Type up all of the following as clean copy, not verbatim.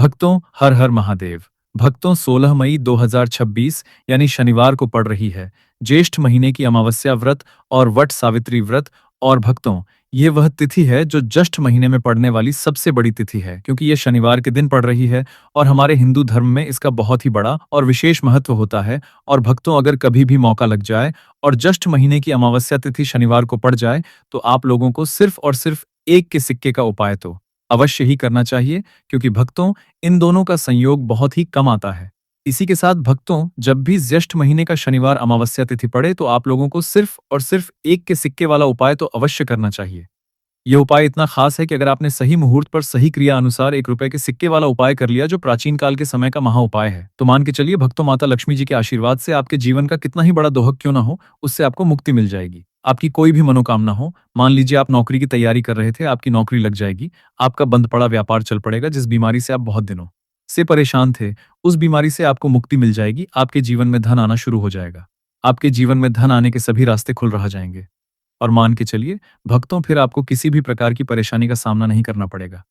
भक्तों, हर हर महादेव। भक्तों, 16 मई 2026 यानी शनिवार को पड़ रही है ज्येष्ठ महीने की अमावस्या व्रत और वट सावित्री व्रत। और भक्तों, ये वह तिथि है जो ज्येष्ठ महीने में पड़ने वाली सबसे बड़ी तिथि है, क्योंकि ये शनिवार के दिन पड़ रही है और हमारे हिंदू धर्म में इसका बहुत ही बड़ा और विशेष महत्व होता है। और भक्तों, अगर कभी भी मौका लग जाए और ज्येष्ठ महीने की अमावस्या तिथि शनिवार को पड़ जाए, तो आप लोगों को सिर्फ और सिर्फ एक के सिक्के का उपाय तो अवश्य ही करना चाहिए, क्योंकि भक्तों, इन दोनों का संयोग बहुत ही कम आता है। इसी के साथ भक्तों, जब भी ज्येष्ठ महीने का शनिवार अमावस्या तिथि पड़े, तो आप लोगों को सिर्फ और सिर्फ एक के सिक्के वाला उपाय तो अवश्य करना चाहिए। यह उपाय इतना खास है कि अगर आपने सही मुहूर्त पर सही क्रिया अनुसार 1 रुपए के सिक्के वाला उपाय कर लिया, जो प्राचीन काल के समय का महा उपाय है, तो मान के चलिए भक्तों, माता लक्ष्मी जी के आशीर्वाद से आपके जीवन का कितना ही बड़ा दोहक क्यों ना हो, उससे आपको मुक्ति मिल जाएगी। आपकी कोई भी मनोकामना हो, मान लीजिए आप नौकरी की तैयारी कर रहे थे, आपकी नौकरी लग जाएगी। आपका बंद पड़ा व्यापार चल पड़ेगा। जिस बीमारी से आप बहुत दिनों से परेशान थे, उस बीमारी से आपको मुक्ति मिल जाएगी। आपके जीवन में धन आना शुरू हो जाएगा। आपके जीवन में धन आने के सभी रास्ते खुल रह जाएंगे। और मान के चलिए भक्तों, फिर आपको किसी भी प्रकार की परेशानी का सामना नहीं करना पड़ेगा।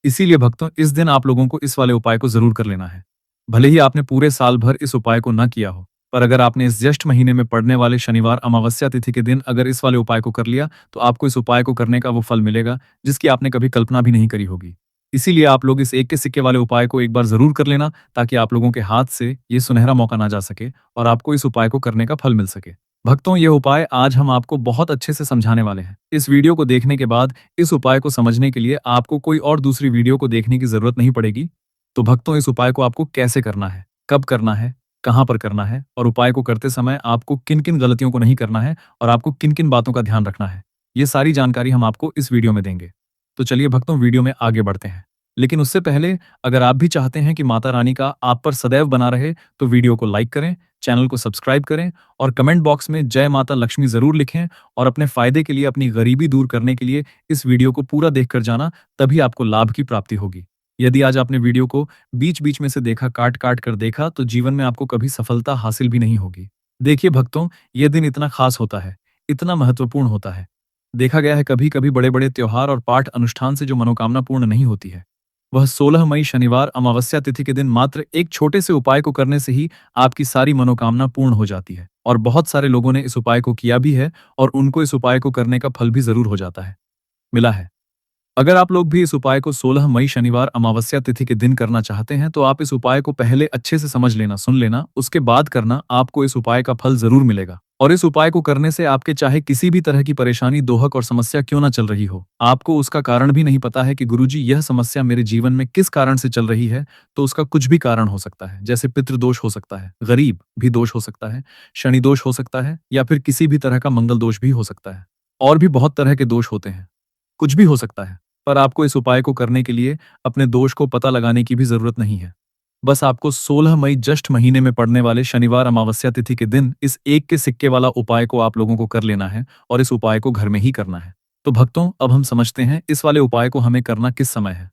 इसीलिए भक्तों, इस दिन आप लोगों को इस वाले उपाय को जरूर कर लेना है। भले ही आपने पूरे साल भर इस उपाय को ना किया हो, पर अगर आपने इस ज्येष्ठ महीने में पड़ने वाले शनिवार अमावस्या तिथि के दिन अगर इस वाले उपाय को कर लिया, तो आपको इस उपाय को करने का वो फल मिलेगा जिसकी आपने कभी कल्पना भी नहीं करी होगी। इसीलिए आप लोग इस एक के सिक्के वाले उपाय को एक बार जरूर कर लेना, ताकि आप लोगों के हाथ से ये सुनहरा मौका ना जा सके और आपको इस उपाय को करने का फल मिल सके। भक्तों, ये उपाय आज हम आपको बहुत अच्छे से समझाने वाले हैं। इस वीडियो को देखने के बाद इस उपाय को समझने के लिए आपको कोई और दूसरी वीडियो को देखने की जरूरत नहीं पड़ेगी। तो भक्तों, इस उपाय को आपको कैसे करना है, कब करना है, कहाँ पर करना है और उपाय को करते समय आपको किन-किन गलतियों को नहीं करना है और आपको किन-किन बातों का ध्यान रखना है, ये सारी जानकारी हम आपको इस वीडियो में देंगे। तो चलिए भक्तों, वीडियो में आगे बढ़ते हैं। लेकिन उससे पहले, अगर आप भी चाहते हैं कि माता रानी का आप पर सदैव बना रहे, तो वीडियो को लाइक करें, चैनल को सब्सक्राइब करें और कमेंट बॉक्स में जय माता लक्ष्मी जरूर लिखें। और अपने फायदे के लिए, अपनी गरीबी दूर करने के लिए इस वीडियो को पूरा देखकर जाना, तभी आपको लाभ की प्राप्ति होगी। यदि आज आपने वीडियो को बीच-बीच में से देखा, काट-काट कर देखा, तो जीवन में आपको कभी सफलता हासिल भी नहीं होगी। देखिए भक्तों, यह दिन इतना खास होता है, इतना महत्वपूर्ण होता है। देखा गया है कभी-कभी बड़े-बड़े त्योहार और पाठ अनुष्ठान से जो मनोकामना पूर्ण नहीं होती है, वह 16 मई शनिवार अमावस्या तिथि के दिन मात्र एक छोटे से उपाय को करने से ही आपकी सारी मनोकामना पूर्ण हो जाती है। और बहुत सारे लोगों ने इस उपाय को किया भी है और उनको इस उपाय को करने का फल भी जरूर हो जाता है, मिला है। अगर आप लोग भी इस उपाय को 16 मई शनिवार अमावस्या तिथि के दिन करना चाहते हैं, तो आप इस उपाय को पहले अच्छे से समझ लेना, सुन लेना, उसके बाद करना। आपको इस उपाय का फल जरूर मिलेगा। और इस उपाय को करने से आपके चाहे किसी भी तरह की परेशानी, दोहक और समस्या क्यों ना चल रही हो, आपको उसका कारण भी नहीं पता है कि गुरुजी, यह समस्या मेरे जीवन में किस कारण से चल रही है, तो उसका कुछ भी कारण हो सकता है। जैसे पितृदोष हो सकता है, गरीब भी दोष हो सकता है, शनि दोष हो सकता है, या फिर किसी भी तरह का मंगल दोष भी हो सकता है। और भी बहुत तरह के दोष होते हैं, कुछ भी हो सकता है। पर आपको इस उपाय को करने के लिए अपने दोष को पता लगाने की भी जरूरत नहीं है। बस आपको 16 मई ज्येष्ठ महीने में पड़ने वाले शनिवार अमावस्या तिथि के दिन इस एक के सिक्के वाला उपाय को आप लोगों को कर लेना है और इस उपाय को घर में ही करना है। तो भक्तों, अब हम समझते हैं इस वाले उपाय को हमें करना किस समय है।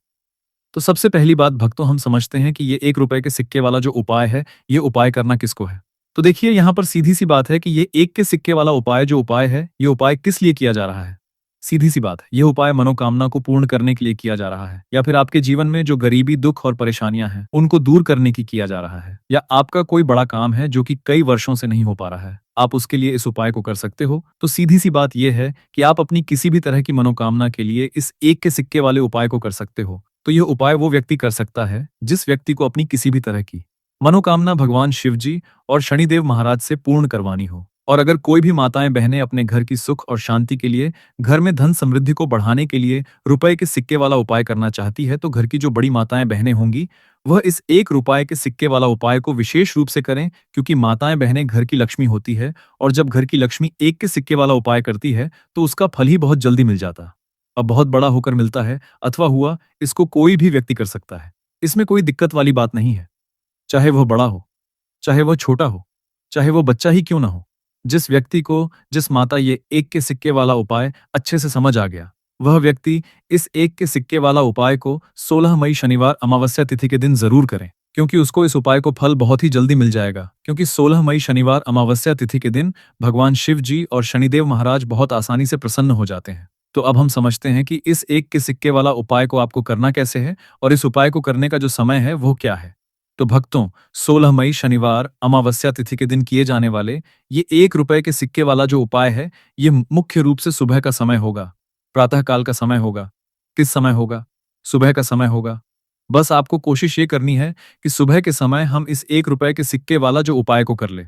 तो सबसे पहली बात भक्तों, हम समझते हैं कि ये 1 रुपए के सिक्के वाला जो उपाय है, ये उपाय करना किसको है। तो देखिए, यहाँ पर सीधी सी बात है कि ये एक के सिक्के वाला उपाय जो उपाय है, ये उपाय किस लिए किया जा रहा है। सीधी सी बात है, यह उपाय मनोकामना को पूर्ण करने के लिए किया जा रहा है, या फिर आपके जीवन में जो गरीबी, दुख और परेशानियां हैं, उनको दूर करने की किया जा रहा है, या आपका कोई बड़ा काम है जो कि कई वर्षों से नहीं हो पा रहा है, आप उसके लिए इस उपाय को कर सकते हो। तो सीधी सी बात यह है कि आप अपनी किसी भी तरह की मनोकामना के लिए इस एक के सिक्के वाले उपाय को कर सकते हो। तो यह उपाय वो व्यक्ति कर सकता है जिस व्यक्ति को अपनी किसी भी तरह की मनोकामना भगवान शिव जी और शनिदेव महाराज से पूर्ण करवानी हो। और अगर कोई भी माताएं बहनें अपने घर की सुख और शांति के लिए, घर में धन समृद्धि को बढ़ाने के लिए रुपए के सिक्के वाला उपाय करना चाहती है, तो घर की जो बड़ी माताएं बहनें होंगी, वह इस 1 रुपए के सिक्के वाला उपाय को विशेष रूप से करें, क्योंकि माताएं बहनें घर की लक्ष्मी होती है। और जब घर की लक्ष्मी एक के सिक्के वाला उपाय करती है, तो उसका फल ही बहुत जल्दी मिल जाता, अब बहुत बड़ा होकर मिलता है। अथवा हुआ, इसको कोई भी व्यक्ति कर सकता है, इसमें कोई दिक्कत वाली बात नहीं है। चाहे वह बड़ा हो, चाहे वह छोटा हो, चाहे वो बच्चा ही क्यों ना हो, जिस व्यक्ति को, जिस माता ये एक के सिक्के वाला उपाय अच्छे से समझ आ गया, वह व्यक्ति इस एक के सिक्के वाला उपाय को 16 मई शनिवार अमावस्या तिथि के दिन जरूर करें, क्योंकि उसको इस उपाय को फल बहुत ही जल्दी मिल जाएगा। क्योंकि 16 मई शनिवार अमावस्या तिथि के दिन भगवान शिव जी और शनिदेव महाराज बहुत आसानी से प्रसन्न हो जाते हैं। तो अब हम समझते हैं कि इस एक के सिक्के वाला उपाय को आपको करना कैसे है और इस उपाय को करने का जो समय है वो क्या है। तो भक्तों, 16 मई शनिवार अमावस्या तिथि के दिन किए जाने वाले ये 1 रुपए के सिक्के वाला जो उपाय है, ये मुख्य रूप से सुबह का समय होगा, प्रातः काल का समय होगा। किस समय होगा? सुबह का समय होगा। बस आपको कोशिश ये करनी है कि सुबह के समय हम इस 1 रुपए के सिक्के वाला जो उपाय को कर ले।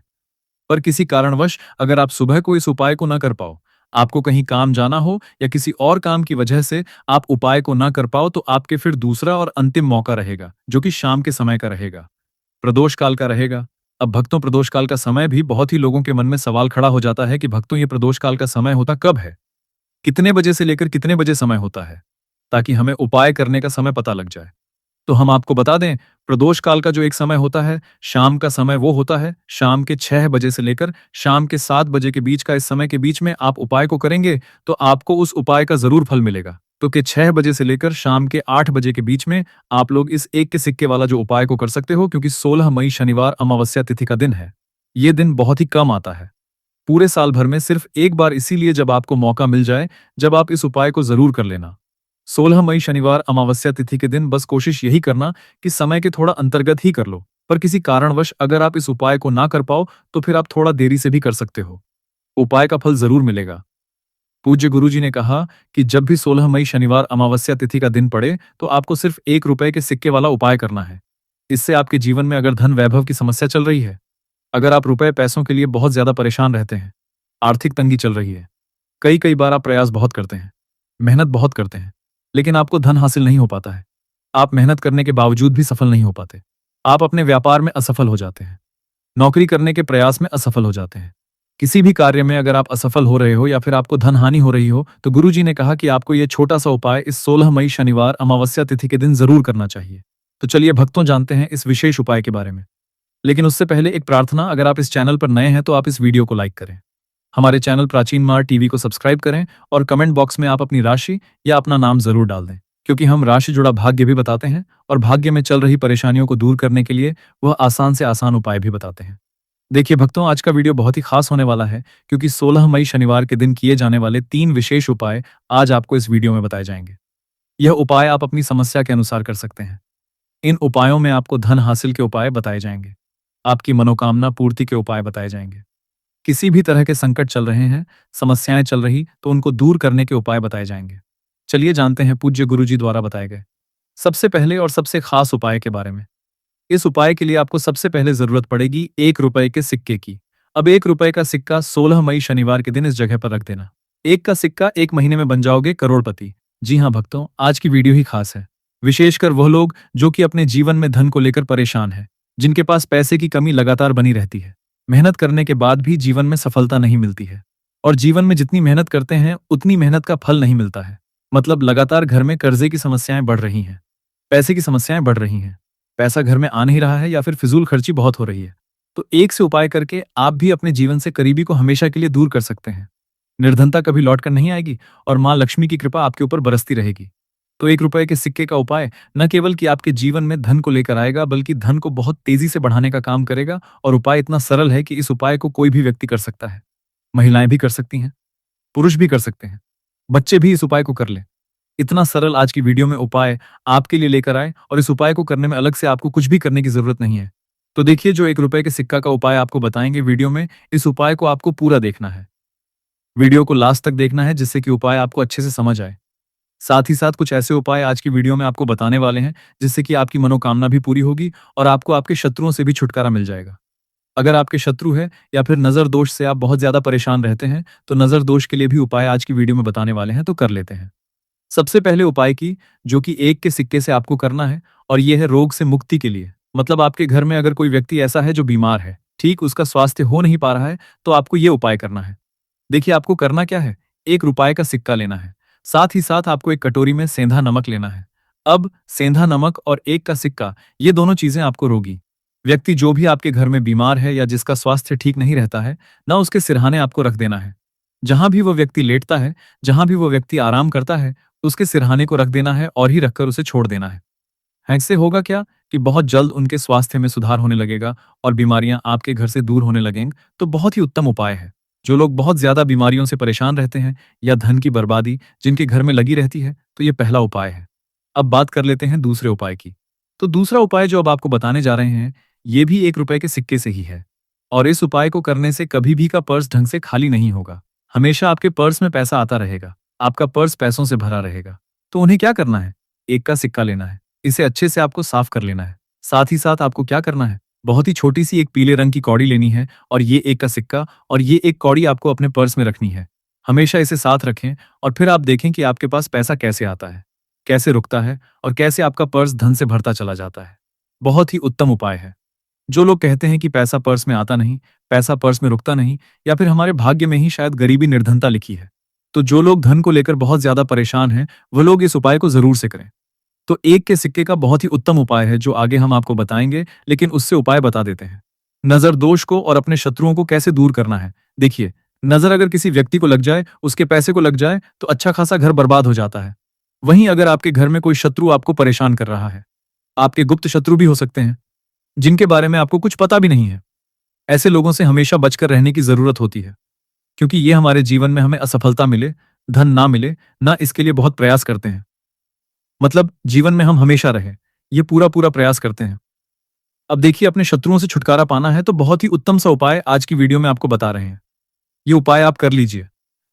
पर किसी कारणवश अगर आप सुबह को इस उपाय को ना कर पाओ, आपको कहीं काम जाना हो या किसी और काम की वजह से आप उपाय को ना कर पाओ, तो आपके फिर दूसरा और अंतिम मौका रहेगा, जो कि शाम के समय का रहेगा, प्रदोष काल का रहेगा। अब भक्तों, प्रदोष काल का समय भी बहुत ही लोगों के मन में सवाल खड़ा हो जाता है कि भक्तों, ये प्रदोष काल का समय होता कब है? कितने बजे से लेकर कितने बजे समय होता है? ताकि हमें उपाय करने का समय पता लग जाए। तो हम आपको बता दें, प्रदोष काल का जो एक समय होता है, शाम का समय वो होता है, शाम के 6 बजे से लेकर शाम के 7 बजे के बीच का, इस समय के बीच में आप उपाय को करेंगे, तो आपको उस उपाय का ज़रूर फल मिलेगा। तो कि 6 बजे से लेकर शाम के 8 बजे के बीच में आप लोग इस एक के सिक्के वाला जो उपाय को कर सकते हो, क्योंकि 16 मई शनिवार अमावस्या तिथि का दिन है। ये दिन बहुत ही कम आता है। पूरे साल भर में सिर्फ एक बार, इसीलिए जब आपको मौका मिल जाए, जब आप इस उपाय को ज़रूर कर लेना। 16 मई शनिवार अमावस्या तिथि के दिन बस कोशिश यही करना कि समय के थोड़ा अंतर्गत ही कर लो। पर किसी कारणवश अगर आप इस उपाय को ना कर पाओ, तो फिर आप थोड़ा देरी से भी कर सकते हो। उपाय का फल ज़रूर मिलेगा। पूज्य गुरुजी ने कहा कि जब भी 16 मई शनिवार अमावस्या तिथि का दिन पड़े, तो आपको सिर्फ 1 रुपए के सिक्के वाला उपाय करना है। इससे आपके जीवन में अगर धन वैभव की समस्या चल रही है, अगर आप रुपए पैसों के लिए बहुत ज्यादा परेशान रहते हैं, आर्थिक तंगी चल रही है, कई कई बार आप प्रयास बहुत करते हैं, मेहनत बहुत करते हैं, लेकिन आपको धन हासिल नहीं हो पाता है। आप मेहनत करने के बावजूद भी सफल नहीं हो पाते। आप अपने व्यापार में असफल हो जाते हैं, नौकरी करने के प्रयास में असफल हो जाते हैं। किसी भी कार्य में अगर आप असफल हो रहे हो या फिर आपको धन हानि हो रही हो, तो गुरुजी ने कहा कि आपको यह छोटा सा उपाय इस 16 मई शनिवार अमावस्या तिथि के दिन जरूर करना चाहिए। तो चलिए भक्तों, जानते हैं इस विशेष उपाय के बारे में। लेकिन उससे पहले एक प्रार्थना, अगर आप इस चैनल पर नए हैं तो आप इस वीडियो को लाइक करें। हमारे चैनल प्राचीन मार टीवी को सब्सक्राइब करें और कमेंट बॉक्स में आप अपनी राशि या अपना नाम जरूर डाल दें, क्योंकि हम राशि जुड़ा भाग्य भी बताते हैं और भाग्य में चल रही परेशानियों को दूर करने के लिए वह आसान से आसान उपाय भी बताते हैं। देखिए भक्तों, आज का वीडियो बहुत ही खास होने वाला है, क्योंकि 16 मई शनिवार के दिन किए जाने वाले 3 विशेष उपाय आज आपको इस वीडियो में बताए जाएंगे। यह उपाय आप अपनी समस्या के अनुसार कर सकते हैं। इन उपायों में आपको धन हासिल के उपाय बताए जाएंगे, आपकी मनोकामना पूर्ति के उपाय बताए जाएंगे। किसी भी तरह के संकट चल रहे हैं, समस्याएं चल रही, तो उनको दूर करने के उपाय बताए जाएंगे। चलिए जानते हैं पूज्य गुरुजी द्वारा बताए गए सबसे पहले और सबसे खास उपाय के बारे में। इस उपाय के लिए आपको सबसे पहले जरूरत पड़ेगी 1 रुपए के सिक्के की। अब 1 रुपए का सिक्का 16 मई शनिवार के दिन इस जगह पर रख देना। एक का सिक्का 1 महीने में बन जाओगे करोड़पति। जी हाँ भक्तों, आज की वीडियो ही खास है। विशेषकर वह लोग जो कि अपने जीवन में धन को लेकर परेशान है, जिनके पास पैसे की कमी लगातार बनी रहती है, मेहनत करने के बाद भी जीवन में सफलता नहीं मिलती है, और जीवन में जितनी मेहनत करते हैं उतनी मेहनत का फल नहीं मिलता है। मतलब लगातार घर में कर्जे की समस्याएं बढ़ रही हैं, पैसे की समस्याएं बढ़ रही हैं, पैसा घर में आ नहीं रहा है या फिर फिजूल खर्ची बहुत हो रही है। तो एक से उपाय करके आप भी अपने जीवन से करीबी को हमेशा के लिए दूर कर सकते हैं। निर्धनता कभी लौट कर नहीं आएगी और माँ लक्ष्मी की कृपा आपके ऊपर बरसती रहेगी। तो 1 रुपए के सिक्के का उपाय न केवल कि आपके जीवन में धन को लेकर आएगा, बल्कि धन को बहुत तेजी से बढ़ाने का काम करेगा। और उपाय इतना सरल है कि इस उपाय को कोई भी व्यक्ति कर सकता है। महिलाएं भी कर सकती हैं, पुरुष भी कर सकते हैं, बच्चे भी इस उपाय को कर लें। इतना सरल आज की वीडियो में उपाय आपके लिए लेकर आए, और इस उपाय को करने में अलग से आपको कुछ भी करने की जरूरत नहीं है। तो देखिए, जो 1 रुपए के सिक्का का उपाय आपको बताएंगे वीडियो में, इस उपाय को आपको पूरा देखना है। वीडियो को लास्ट तक देखना है, जिससे कि उपाय आपको अच्छे से समझ आए। साथ ही साथ कुछ ऐसे उपाय आज की वीडियो में आपको बताने वाले हैं, जिससे कि आपकी मनोकामना भी पूरी होगी और आपको आपके शत्रुओं से भी छुटकारा मिल जाएगा। अगर आपके शत्रु है या फिर नजर दोष से आप बहुत ज्यादा परेशान रहते हैं, तो नजर दोष के लिए भी उपाय आज की वीडियो में बताने वाले हैं, तो कर लेते हैं। सबसे पहले उपाय की, जो कि एक के सिक्के से आपको करना है, और यह है रोग से मुक्ति के लिए। मतलब आपके घर में अगर कोई व्यक्ति ऐसा है जो बीमार है, ठीक उसका स्वास्थ्य हो नहीं पा रहा है, तो आपको ये उपाय करना है। देखिए आपको करना क्या है, 1 रुपए का सिक्का लेना है, साथ ही साथ आपको एक कटोरी में सेंधा नमक लेना है। अब सेंधा नमक और एक का सिक्का, ये दोनों चीजें आपको रोगी व्यक्ति, जो भी आपके घर में बीमार है या जिसका स्वास्थ्य ठीक नहीं रहता है, ना उसके सिरहाने आपको रख देना है। जहां भी वो व्यक्ति लेटता है, जहां भी वो व्यक्ति आराम करता है, उसके सिरहाने को रख देना है और ही रखकर उसे छोड़ देना है। ऐसे होगा क्या कि बहुत जल्द उनके स्वास्थ्य में सुधार होने लगेगा और बीमारियां आपके घर से दूर होने लगेंगी। तो बहुत ही उत्तम उपाय है। जो लोग बहुत ज्यादा बीमारियों से परेशान रहते हैं या धन की बर्बादी जिनके घर में लगी रहती है, तो ये पहला उपाय है। अब बात कर लेते हैं दूसरे उपाय की। तो दूसरा उपाय जो अब आपको बताने जा रहे हैं, ये भी 1 रुपए के सिक्के से ही है। और इस उपाय को करने से कभी भी का पर्स ढंग से खाली नहीं होगा। हमेशा आपके पर्स में पैसा आता रहेगा। आपका पर्स पैसों से भरा रहेगा। तो उन्हें क्या करना है? 1 का सिक्का लेना है। इसे अच्छे से आपको साफ कर लेना है। साथ ही साथ आपको क्या करना है? बहुत ही छोटी सी एक पीले रंग की कौड़ी लेनी है और ये 1 का सिक्का और ये एक कौड़ी आपको अपने पर्स में रखनी है। हमेशा इसे साथ रखें और फिर आप देखें कि आपके पास पैसा कैसे आता है, कैसे रुकता है और कैसे आपका पर्स धन से भरता चला जाता है। बहुत ही उत्तम उपाय है। जो लोग कहते हैं कि पैसा पर्स में आता नहीं, पैसा पर्स में रुकता नहीं या फिर हमारे भाग्य में ही शायद गरीबी निर्धनता लिखी है। तो जो लोग धन को लेकर बहुत ज्यादा परेशान हैं, वो लोग इस उपाय को जरूर से करें। तो 1 के सिक्के का बहुत ही उत्तम उपाय है जो आगे हम आपको बताएंगे, लेकिन उससे उपाय बता देते हैं। नजर दोष को और अपने शत्रुओं को कैसे दूर करना है। देखिए, नजर अगर किसी व्यक्ति को लग जाए, उसके पैसे को लग जाए, तो अच्छा खासा घर बर्बाद हो जाता है। वहीं अगर आपके घर में कोई शत्रु आपको परेशान कर रहा है, आपके गुप्त शत्रु भी हो सकते हैं, जिनके बारे में आपको कुछ पता भी नहीं है। ऐसे लोगों से हमेशा बचकर रहने की जरूरत होती है, क्योंकि ये हमारे जीवन में हमें असफलता मिले, धन ना मिले, ना इसके लिए बहुत प्रयास करते हैं। मतलब जीवन में हम हमेशा रहे, ये पूरा पूरा प्रयास करते हैं। अब देखिए, अपने शत्रुओं से छुटकारा पाना है तो बहुत ही उत्तम सा उपाय आज की वीडियो में आपको बता रहे हैं। ये उपाय आप कर लीजिए।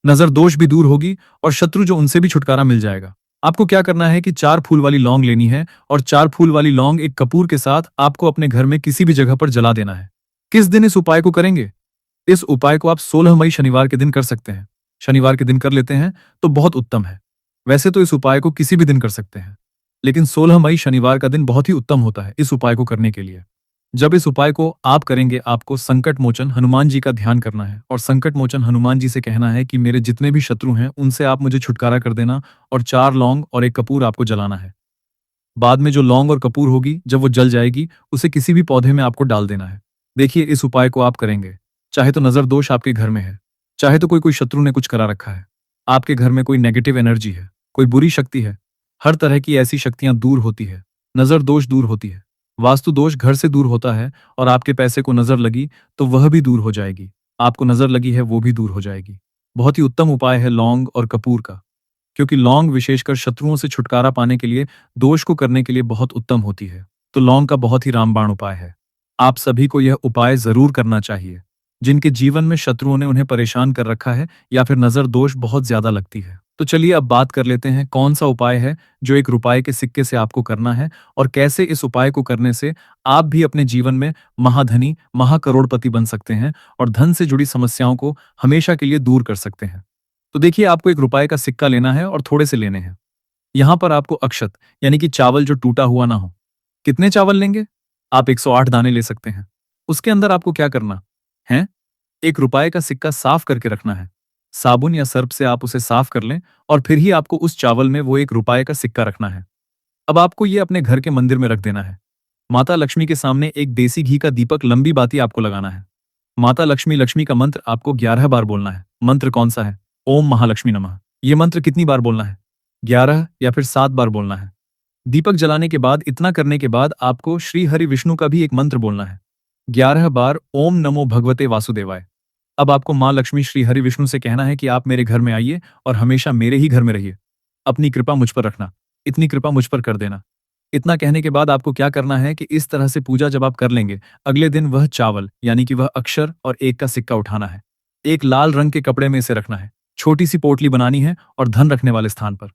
नजर दोष भी दूर होगी और शत्रु जो उनसे भी छुटकारा मिल जाएगा। आपको क्या करना है कि 4 फूल वाली लौंग लेनी है और 4 फूल वाली लौंग एक कपूर के साथ आपको अपने घर में किसी भी जगह पर जला देना है। किस दिन इस उपाय को करेंगे? इस उपाय को आप 16 मई शनिवार के दिन कर सकते हैं। शनिवार के दिन कर लेते हैं तो बहुत उत्तम है। वैसे तो इस उपाय को किसी भी दिन कर सकते हैं, लेकिन 16 मई शनिवार का दिन बहुत ही उत्तम होता है इस उपाय को करने के लिए। जब इस उपाय को आप करेंगे, आपको संकट मोचन हनुमान जी का ध्यान करना है और संकट मोचन हनुमान जी से कहना है कि मेरे जितने भी शत्रु हैं उनसे आप मुझे छुटकारा कर देना, और 4 लौंग और एक कपूर आपको जलाना है। बाद में जो लौंग और कपूर होगी, जब वो जल जाएगी, उसे किसी भी पौधे में आपको डाल देना है। देखिए, इस उपाय को आप करेंगे, चाहे तो नजर दोष आपके घर में है, चाहे तो कोई कोई शत्रु ने कुछ करा रखा है, आपके घर में कोई नेगेटिव एनर्जी है, कोई बुरी शक्ति है, हर तरह की ऐसी शक्तियां दूर होती है। नजर दोष दूर होती है, वास्तु दोष घर से दूर होता है, और आपके पैसे को नजर लगी तो वह भी दूर हो जाएगी। आपको नजर लगी है वो भी दूर हो जाएगी। बहुत ही उत्तम उपाय है लौंग और कपूर का, क्योंकि लौंग विशेषकर शत्रुओं से छुटकारा पाने के लिए, दोष को करने के लिए बहुत उत्तम होती है। तो लौंग का बहुत ही रामबाण उपाय है। आप सभी को यह उपाय जरूर करना चाहिए, जिनके जीवन में शत्रुओं ने उन्हें परेशान कर रखा है या फिर नजर दोष बहुत ज्यादा लगती है। तो चलिए अब बात कर लेते हैं कौन सा उपाय है जो 1 रुपए के सिक्के से आपको करना है, और कैसे इस उपाय को करने से आप भी अपने जीवन में महाधनी, महाकरोड़पति बन सकते हैं और धन से जुड़ी समस्याओं को हमेशा के लिए दूर कर सकते हैं। तो देखिए, आपको 1 रुपए का सिक्का लेना है और थोड़े से लेने हैं। यहाँ पर आपको अक्षत यानी कि चावल जो टूटा हुआ ना हो। कितने चावल लेंगे? आप 108 दाने ले सकते हैं। उसके अंदर आपको क्या करना है? 1 रुपए का सिक्का साफ करके रखना है। साबुन या सर्फ से आप उसे साफ कर लें और फिर ही आपको उस चावल में वो 1 रुपए का सिक्का रखना है। अब आपको ये अपने घर के मंदिर में रख देना है। माता लक्ष्मी के सामने एक देसी घी का दीपक लंबी बाती आपको लगाना है। माता लक्ष्मी लक्ष्मी का मंत्र आपको 11 बार बोलना है। मंत्र कौन सा है? ओम महालक्ष्मी नमः। ये मंत्र कितनी बार बोलना है? 11 या फिर 7 बार बोलना है। दीपक जलाने के बाद, इतना करने के बाद आपको श्री हरि विष्णु का भी एक मंत्र बोलना है। 11 बार ओम नमो भगवते वासुदेवाय। अब आपको माँ लक्ष्मी श्री हरि विष्णु से कहना है कि आप मेरे घर में आइए और हमेशा मेरे ही घर में रहिए। अपनी कृपा मुझ पर रखना, इतनी कृपा मुझ पर कर देना। इतना कहने के बाद आपको क्या करना है कि इस तरह से पूजा जब आप कर लेंगे, अगले दिन वह चावल यानी कि वह अक्षर और 1 का सिक्का उठाना है। एक लाल रंग के कपड़े में इसे रखना है। छोटी सी पोटली बनानी है और धन रखने वाले स्थान पर,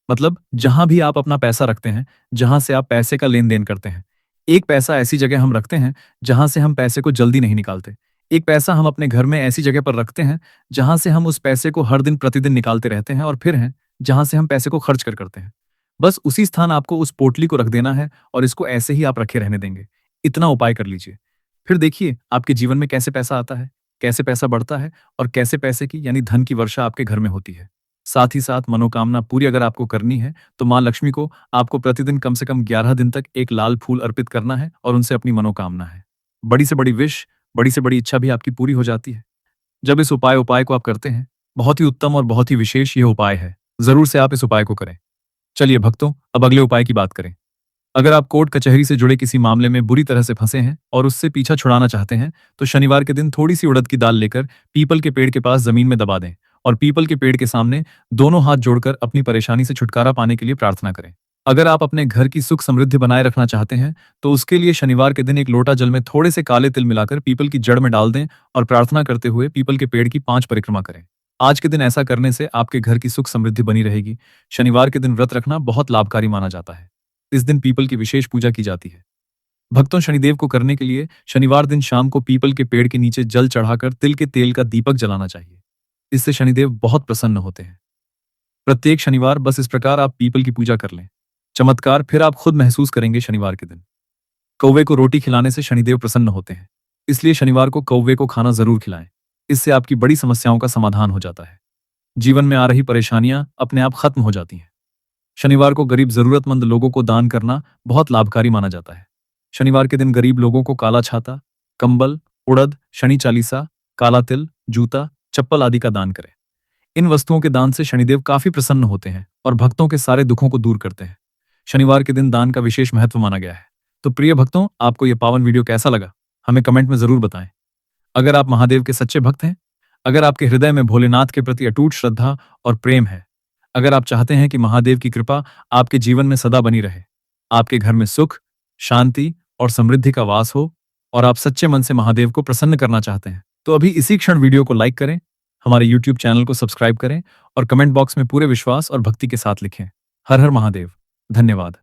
मतलब जहां भी आप अपना पैसा रखते हैं, जहां से आप पैसे का लेन देन करते हैं। एक पैसा ऐसी जगह हम रखते हैं जहां से हम पैसे को जल्दी नहीं निकालते। एक पैसा हम अपने घर में ऐसी जगह पर रखते हैं जहां से हम उस पैसे को हर दिन प्रतिदिन निकालते रहते हैं, और फिर हैं जहां से हम पैसे को खर्च कर करते हैं। बस उसी स्थान आपको उस पोटली को रख देना है और इसको ऐसे ही आप रखे रहने देंगे। इतना उपाय कर लीजिए। फिर देखिए आपके जीवन में कैसे पैसा आता है, कैसे पैसा बढ़ता है, और कैसे पैसे की यानी धन की वर्षा आपके घर में होती है। साथ ही साथ मनोकामना पूरी अगर आपको करनी है, तो माँ लक्ष्मी को आपको प्रतिदिन कम से कम 11 दिन तक एक लाल फूल अर्पित करना है और उनसे अपनी मनोकामना है। बड़ी से बड़ी विश, बड़ी से बड़ी इच्छा भी आपकी पूरी हो जाती है जब इस उपाय उपाय को आप करते हैं। बहुत ही उत्तम और बहुत ही विशेष यह उपाय है। जरूर से आप इस उपाय को करें। चलिए भक्तों, अब अगले उपाय की बात करें। अगर आप कोर्ट कचहरी से जुड़े किसी मामले में बुरी तरह से फंसे हैं और उससे पीछा छुड़ाना चाहते हैं, तो शनिवार के दिन थोड़ी सी उड़द की दाल लेकर पीपल के पेड़ के पास जमीन में दबा दें और पीपल के पेड़ के सामने दोनों हाथ जोड़कर अपनी परेशानी से छुटकारा पाने के लिए प्रार्थना करें। अगर आप अपने घर की सुख समृद्धि बनाए रखना चाहते हैं, तो उसके लिए शनिवार के दिन एक लोटा जल में थोड़े से काले तिल मिलाकर पीपल की जड़ में डाल दें और प्रार्थना करते हुए पीपल के पेड़ की 5 परिक्रमा करें। आज के दिन ऐसा करने से आपके घर की सुख समृद्धि बनी रहेगी। शनिवार के दिन व्रत रखना बहुत लाभकारी माना जाता है। इस दिन पीपल की विशेष पूजा की जाती है। भक्तों, शनिदेव को करने के लिए शनिवार दिन शाम को पीपल के पेड़ के नीचे जल चढ़ाकर तिल के तेल का दीपक जलाना चाहिए। इससे शनिदेव बहुत प्रसन्न होते हैं। प्रत्येक शनिवार बस इस प्रकार आप पीपल की पूजा कर लें। चमत्कार फिर आप खुद महसूस करेंगे। शनिवार के दिन कौवे को रोटी खिलाने से शनिदेव प्रसन्न होते हैं, इसलिए शनिवार को कौवे को खाना जरूर खिलाएं। इससे आपकी बड़ी समस्याओं का समाधान हो जाता है। जीवन में आ रही परेशानियां अपने आप खत्म हो जाती हैं। शनिवार को गरीब जरूरतमंद लोगों को दान करना बहुत लाभकारी माना जाता है। शनिवार के दिन गरीब लोगों को काला छाता, कंबल, उड़द, शनि चालीसा, काला तिल, जूता, चप्पल आदि का दान करें। इन वस्तुओं के दान से शनिदेव काफी प्रसन्न होते हैं और भक्तों के सारे दुखों को दूर करते हैं। शनिवार के दिन दान का विशेष महत्व माना गया है। तो प्रिय भक्तों, आपको यह पावन वीडियो कैसा लगा? हमें कमेंट में जरूर बताएं। अगर आप महादेव के सच्चे भक्त हैं, अगर आपके हृदय में भोलेनाथ के प्रति अटूट श्रद्धा और प्रेम है, अगर आप चाहते हैं कि महादेव की कृपा आपके जीवन में सदा बनी रहे, आपके घर में सुख, शांति और समृद्धि का वास हो, और आप सच्चे मन से महादेव को प्रसन्न करना चाहते हैं, तो अभी इसी क्षण वीडियो को लाइक करें, हमारे यूट्यूब चैनल को सब्सक्राइब करें और कमेंट बॉक्स में पूरे विश्वास और भक्ति के साथ लिखें, हर हर महादेव। धन्यवाद।